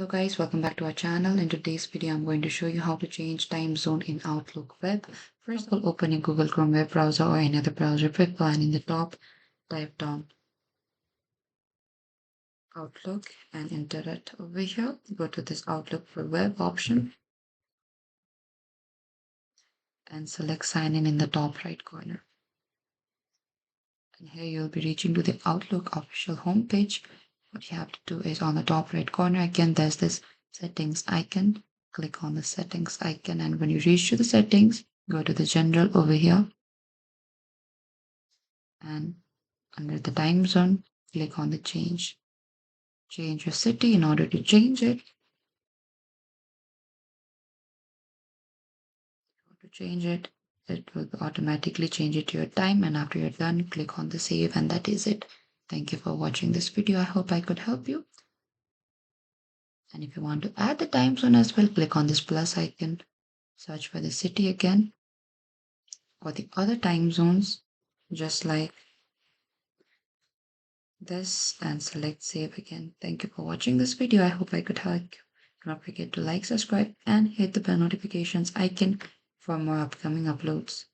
Hello guys, welcome back to our channel. In today's video, I'm going to show you how to change time zone in Outlook Web. First of all, open your Google Chrome web browser or any other browser prefer, and in the top, type down Outlook and enter it over here. Go to this Outlook for Web option and select sign in the top right corner. And here you'll be reaching to the Outlook official homepage. What you have to do is on the top right corner, again, there's this settings icon. Click on the settings icon, and when you reach to the settings, go to the general over here. And under the time zone, click on the change. Change your city. In order to change it, it will automatically change it to your time. And after you're done, click on the save, and that is it. Thank you for watching this video. I hope I could help you. And if you want to add the time zone as well, click on this plus icon, search for the city again, or the other time zones, just like this, and select save again. Thank you for watching this video. I hope I could help you. Do not forget to like, subscribe, and hit the bell notifications icon for more upcoming uploads.